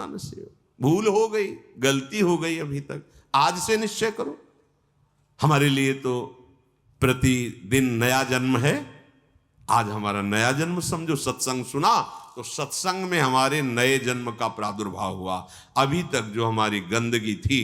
मानस्य। भूल हो गई, गलती हो गई अभी तक, आज से निश्चय करो। हमारे लिए तो प्रतिदिन नया जन्म है। आज हमारा नया जन्म समझो। सत्संग सुना तो सत्संग में हमारे नए जन्म का प्रादुर्भाव हुआ। अभी तक जो हमारी गंदगी थी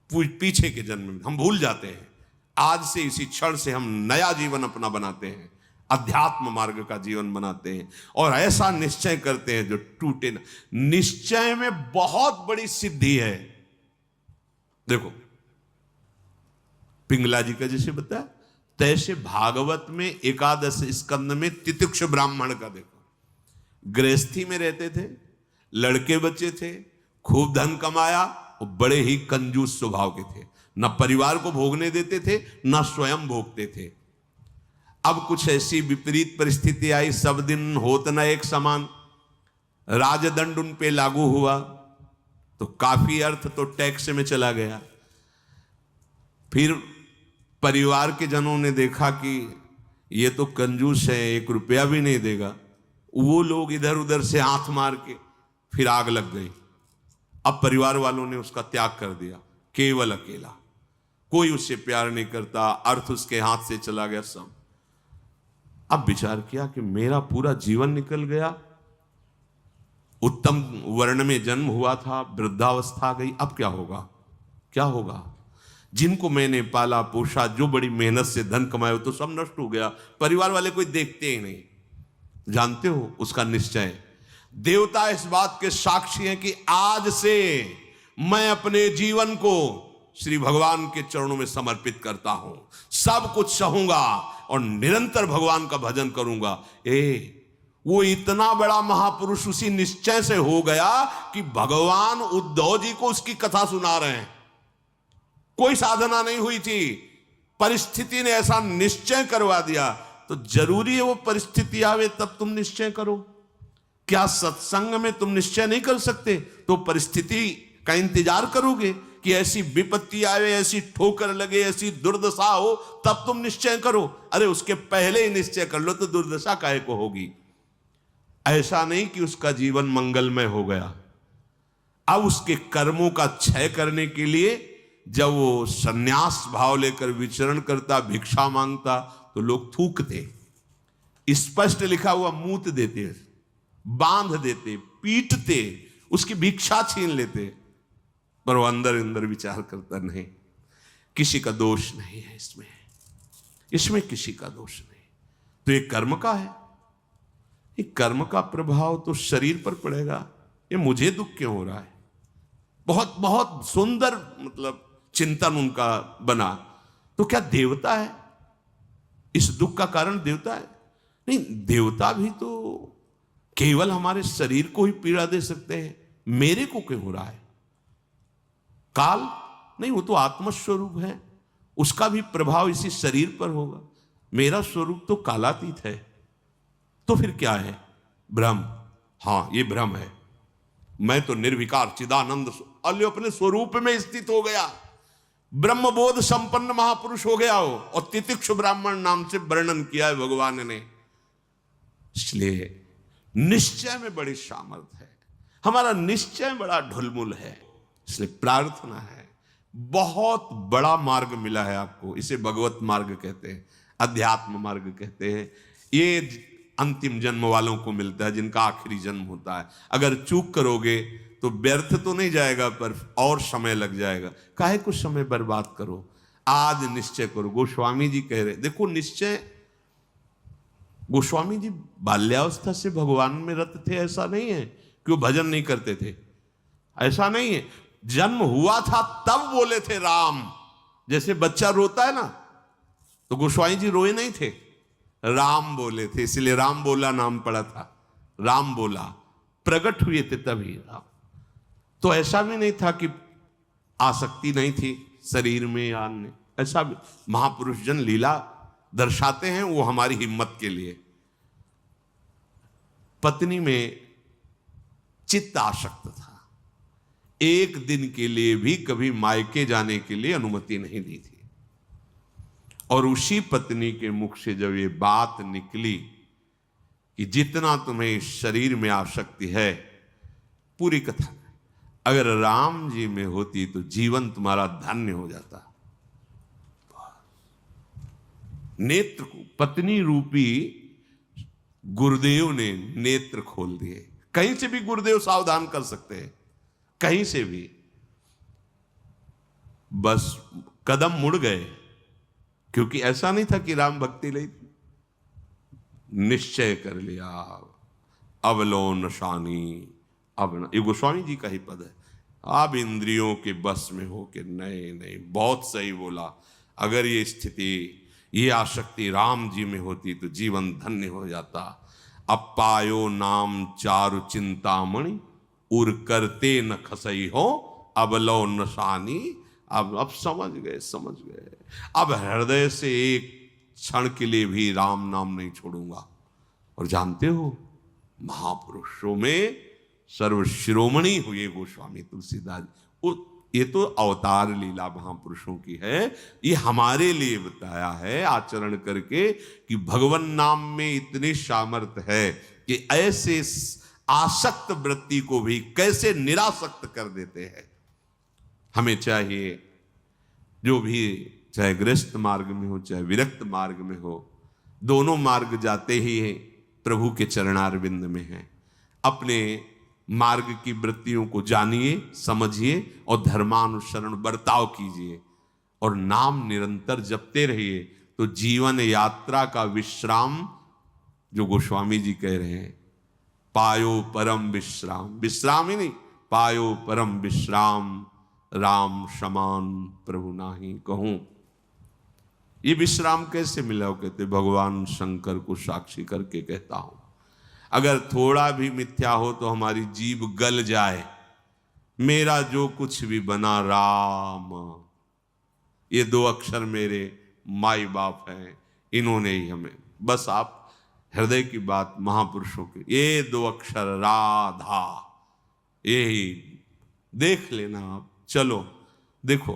पीछे के जन्म में हम भूल जाते हैं। आज से इसी क्षण से हम नया जीवन अपना बनाते हैं, अध्यात्म मार्ग का जीवन बनाते हैं और ऐसा निश्चय करते हैं जो टूटे न। निश्चय में बहुत बड़ी सिद्धि है। देखो पिंगला जी का जैसे बताया, तैसे भागवत में एकादश स्कंद में तितिक्ष ब्राह्मण का देखो। गृहस्थी में रहते थे, लड़के बच्चे थे, खूब धन कमाया और बड़े ही कंजूस स्वभाव के थे। न परिवार को भोगने देते थे, न स्वयं भोगते थे। अब कुछ ऐसी विपरीत परिस्थिति आई, सब दिन होत न एक समान, राजदंड उन पे लागू हुआ तो काफी अर्थ तो टैक्स में चला गया। फिर परिवार के जनों ने देखा कि ये तो कंजूस है, 1 रुपया भी नहीं देगा। वो लोग इधर उधर से हाथ मार के फिर आग लग गई। अब परिवार वालों ने उसका त्याग कर दिया, केवल अकेला, कोई उससे प्यार नहीं करता, अर्थ उसके हाथ से चला गया सब। अब विचार किया कि मेरा पूरा जीवन निकल गया, उत्तम वर्ण में जन्म हुआ था, वृद्धावस्था गई, अब क्या होगा, क्या होगा। जिनको मैंने पाला पोषा, जो बड़ी मेहनत से धन कमाए, तो सब नष्ट हो गया। परिवार वाले कोई देखते ही नहीं। जानते हो उसका निश्चय, देवता इस बात के साक्षी हैं कि आज से मैं अपने जीवन को श्री भगवान के चरणों में समर्पित करता हूं, सब कुछ सहूंगा और निरंतर भगवान का भजन करूंगा। वो इतना बड़ा महापुरुष उसी निश्चय से हो गया कि भगवान उद्धव जी को उसकी कथा सुना रहे हैं। कोई साधना नहीं हुई थी, परिस्थिति ने ऐसा निश्चय करवा दिया। तो जरूरी है वो परिस्थिति आवे तब तुम निश्चय करो। क्या सत्संग में तुम निश्चय नहीं कर सकते तो परिस्थिति का इंतजार करोगे कि ऐसी विपत्ति आवे, ऐसी ठोकर लगे, ऐसी दुर्दशा हो तब तुम निश्चय करो? अरे उसके पहले ही निश्चय कर लो तो दुर्दशा काहे को होगी। ऐसा नहीं कि उसका जीवन मंगलमय हो गया। अब उसके कर्मों का क्षय करने के लिए जब वो सन्यास भाव लेकर विचरण करता, भिक्षा मांगता, तो लोग थूकते, स्पष्ट लिखा हुआ मूत देते, बांध देते, पीटते, उसकी भिक्षा छीन लेते। पर वो अंदर अंदर विचार करता, नहीं, किसी का दोष नहीं है इसमें किसी का दोष नहीं। तो ये कर्म का है, ये कर्म का प्रभाव तो शरीर पर पड़ेगा। ये मुझे दुख क्यों हो रहा है? बहुत बहुत सुंदर मतलब चिंतन उनका बना। तो क्या देवता है? इस दुख का कारण देवता है? नहीं, देवता भी तो केवल हमारे शरीर को ही पीड़ा दे सकते हैं। मेरे को क्यों हो रहा है? काल नहीं, वो तो आत्मस्वरूप है, उसका भी प्रभाव इसी शरीर पर होगा। मेरा स्वरूप तो कालातीत है। तो फिर क्या है? ब्रह्म। हाँ, ये ब्रह्म है। मैं तो निर्विकार चिदानंद अपने स्वरूप में स्थित हो गया, ब्रह्मबोध संपन्न महापुरुष हो गया हो। और तितिक्ष ब्राह्मण नाम से वर्णन किया है भगवान ने। इसलिए निश्चय में बड़ी सामर्थ्य है, हमारा निश्चय बड़ा ढुलमुल है। इसलिए प्रार्थना है, बहुत बड़ा मार्ग मिला है आपको, इसे भगवत मार्ग कहते हैं, अध्यात्म मार्ग कहते हैं। ये अंतिम जन्म वालों को मिलता है, जिनका आखिरी जन्म होता है। अगर चूक करोगे तो व्यर्थ तो नहीं जाएगा, पर और समय लग जाएगा। काहे कुछ समय बर्बाद करो, आज निश्चय करो। गोस्वामी जी कह रहे, देखो निश्चय, गोस्वामी जी बाल्यावस्था से भगवान में रत थे, ऐसा नहीं है कि वो भजन नहीं करते थे, ऐसा नहीं है। जन्म हुआ था तब बोले थे राम। जैसे बच्चा रोता है ना, तो गोस्वामी जी रोए नहीं थे, राम बोले थे, इसलिए राम बोला नाम पड़ा था। राम बोला, प्रकट हुए थे तभी राम। तो ऐसा भी नहीं था कि आसक्ति नहीं थी शरीर में या अन्य, ऐसा भी महापुरुष जन लीला दर्शाते हैं, वो हमारी हिम्मत के लिए। पत्नी में चित्त आसक्त था, एक दिन के लिए भी कभी मायके जाने के लिए अनुमति नहीं दी थी। और उसी पत्नी के मुख से जब ये बात निकली कि जितना तुम्हें इस शरीर में आसक्ति है, पूरी कथा अगर राम जी में होती तो जीवन तुम्हारा धन्य हो जाता। नेत्र को पत्नी रूपी गुरुदेव ने नेत्र खोल दिए। कहीं से भी गुरुदेव सावधान कर सकते हैं, कहीं से भी, बस कदम मुड़ गए। क्योंकि ऐसा नहीं था कि राम भक्ति ले, निश्चय कर लिया, अब लो नशानी, अब न, ये गोस्वामी जी का ही पद है, अब इंद्रियों के बस में हो के नहीं नहीं, बहुत सही बोला। अगर ये स्थिति, ये आसक्ति राम जी में होती तो जीवन धन्य हो जाता। अब पायो नाम चारु चिंतामणि, उर करते न खसई हो, अब लो नशानी। अब समझ गए। अब हृदय से एक क्षण के लिए भी राम नाम नहीं छोड़ूंगा। और जानते हो, महापुरुषों में सर्वशिरोमणि हुए गोस्वामी तुलसीदास। ये तो अवतार लीला महापुरुषों की है, ये हमारे लिए बताया है आचरण करके कि भगवान नाम में इतनी सामर्थ्य है कि ऐसे आसक्त वृत्ति को भी कैसे निरासक्त कर देते हैं। हमें चाहिए जो भी, चाहे गृहस्थ मार्ग में हो चाहे विरक्त मार्ग में हो, दोनों मार्ग जाते ही प्रभु के चरणारविंद में हैं। अपने मार्ग की वृत्तियों को जानिए, समझिए और धर्मानुसरण बर्ताव कीजिए और नाम निरंतर जपते रहिए। तो जीवन यात्रा का विश्राम, जो गोस्वामी जी कह रहे हैं, पायो परम विश्राम, विश्राम ही नहीं, पायो परम विश्राम, राम समान प्रभु नाही कहूं। ये विश्राम कैसे मिला? हो कहते भगवान शंकर को साक्षी करके कहता हूं। अगर थोड़ा भी मिथ्या हो तो हमारी जीभ गल जाए, मेरा जो कुछ भी बना राम, ये दो अक्षर मेरे माई बाप हैं, इन्होंने ही हमें, बस आप हृदय की बात महापुरुषों के, ये दो अक्षर राधा, यही देख लेना आप। चलो देखो,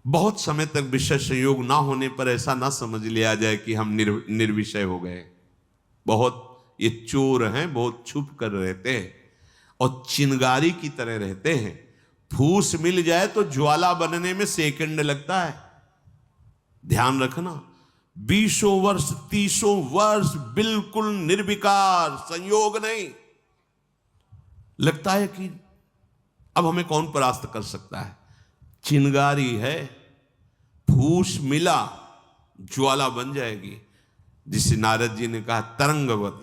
बहुत समय तक विषय संयोग ना होने पर ऐसा ना समझ लिया जाए कि हम निर्विषय हो गए। बहुत ये चोर हैं, बहुत छुप कर रहते हैं और चिंगारी की तरह रहते हैं। फूस मिल जाए तो ज्वाला बनने में सेकंड लगता है। ध्यान रखना, 20 वर्ष 30 वर्ष बिल्कुल निर्विकार, संयोग नहीं। लगता है कि अब हमें कौन परास्त कर सकता है। चिंगारी है, फूस मिला ज्वाला बन जाएगी, जिसे नारद जी ने कहा तरंगवत,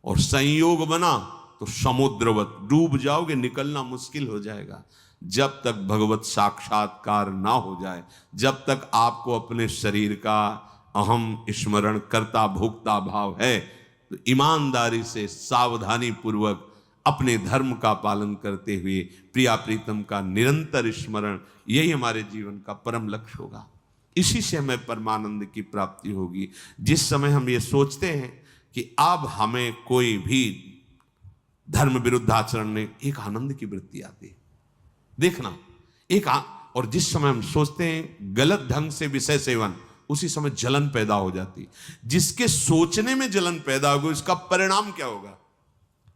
और संयोग बना तो समुद्रवत, डूब जाओगे, निकलना मुश्किल हो जाएगा। जब तक भगवत साक्षात्कार ना हो जाए, जब तक आपको अपने शरीर का अहम स्मरण करता भोक्ता भाव है, तो ईमानदारी से सावधानी पूर्वक अपने धर्म का पालन करते हुए प्रिया प्रीतम का निरंतर स्मरण, यही हमारे जीवन का परम लक्ष्य होगा। इसी से हमें परमानंद की प्राप्ति होगी। जिस समय हम ये सोचते हैं कि अब हमें कोई भी धर्म विरुद्ध आचरण ने, एक आनंद की वृत्ति आती है, देखना और जिस समय हम सोचते हैं गलत ढंग से विषय सेवन, उसी समय जलन पैदा हो जाती। जिसके सोचने में जलन पैदा होगी, उसका परिणाम क्या होगा?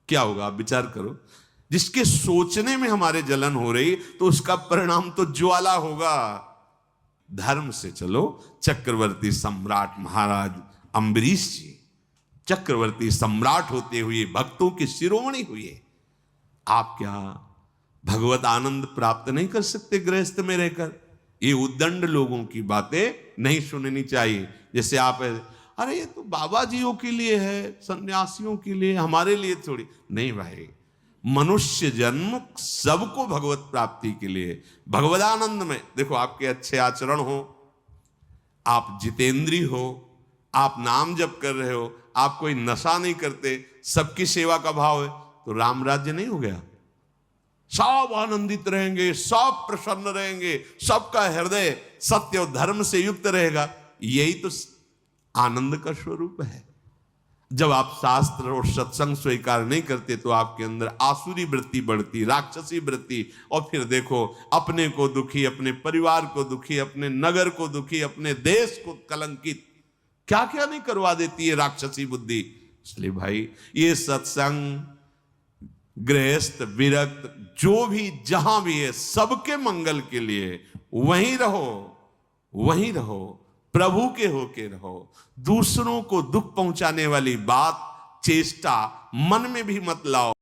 क्या होगा आप विचार करो। जिसके सोचने में हमारे जलन हो रही, तो उसका परिणाम तो ज्वाला होगा। धर्म से चलो। चक्रवर्ती सम्राट महाराज अम्बरीश जी चक्रवर्ती सम्राट होते हुए भक्तों के शिरोमणि हुए। आप क्या भगवत आनंद प्राप्त नहीं कर सकते गृहस्थ में रहकर? ये उद्दंड लोगों की बातें नहीं सुननी चाहिए। जैसे आप, अरे ये तो बाबा जियों के लिए है, सन्यासियों के लिए, हमारे लिए थोड़ी नहीं। भाई, मनुष्य जन्म सबको भगवत प्राप्ति के लिए, भगवदानंद में। देखो, आपके अच्छे आचरण हो, आप जितेंद्री हो, आप नाम जप कर रहे हो, आप कोई नशा नहीं करते, सबकी सेवा का भाव है, तो राम राज्य नहीं हो गया? सब आनंदित रहेंगे, सब प्रसन्न रहेंगे, सबका हृदय सत्य और धर्म से युक्त रहेगा। यही तो आनंद का स्वरूप है। जब आप शास्त्र और सत्संग स्वीकार नहीं करते, तो आपके अंदर आसुरी वृत्ति बढ़ती, राक्षसी वृत्ति, और फिर देखो अपने को दुखी, अपने परिवार को दुखी, अपने नगर को दुखी, अपने देश को कलंकित, क्या क्या नहीं करवा देती है राक्षसी बुद्धि। इसलिए भाई, ये सत्संग, गृहस्थ विरक्त जो भी जहां भी है, सबके मंगल के लिए वहीं रहो, वहीं रहो, प्रभु के होके रहो। दूसरों को दुख पहुंचाने वाली बात, चेष्टा मन में भी मत लाओ।